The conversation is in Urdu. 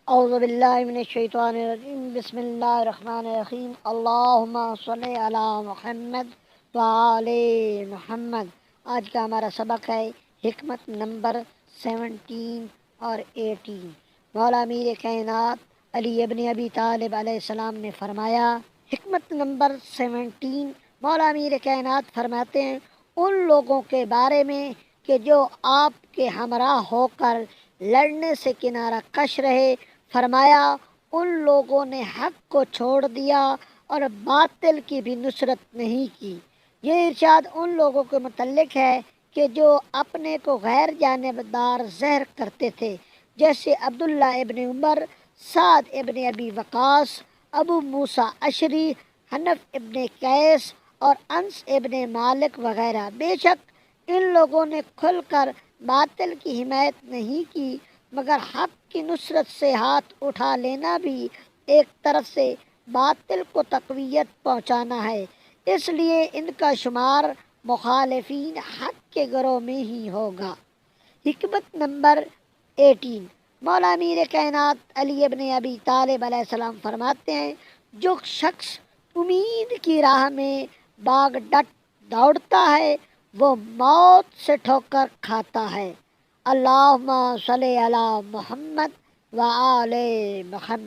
اعوذ باللہ من الشیطان الرجیم بسم اللہ الرحمن الرحیم اللہم صلی علی محمد وآل محمد۔ آج کا ہمارا سبق ہے حکمت نمبر 17 اور 18۔ مولا امیر کائنات علی ابن ابی طالب علیہ السلام نے فرمایا، حکمت نمبر 17، مولا امیر کائنات فرماتے ہیں ان لوگوں کے بارے میں کہ جو آپ کے ہمراہ ہو کر لڑنے سے کنارہ کش رہے، فرمایا ان لوگوں نے حق کو چھوڑ دیا اور باطل کی بھی نصرت نہیں کی۔ یہ ارشاد ان لوگوں کے متعلق ہے کہ جو اپنے کو غیر جانبدار ظاہر کرتے تھے، جیسے عبداللہ ابن عمر، سعد ابن ابی وقاص، ابو موسیٰ اشعری، حنف ابن قیس اور انس ابن مالک وغیرہ۔ بے شک ان لوگوں نے کھل کر باطل کی حمایت نہیں کی، مگر حق کی نصرت سے ہاتھ اٹھا لینا بھی ایک طرف سے باطل کو تقویت پہنچانا ہے، اس لیے ان کا شمار مخالفین حق کے گروہ میں ہی ہوگا۔ حکمت نمبر 18، مولا امیر کائنات علی ابن ابی طالب علیہ السلام فرماتے ہیں، جو شخص امید کی راہ میں باغ ڈٹ دوڑتا ہے وہ موت سے ٹھوکر کھاتا ہے۔ اللہم صلی علی محمد وآل محمد۔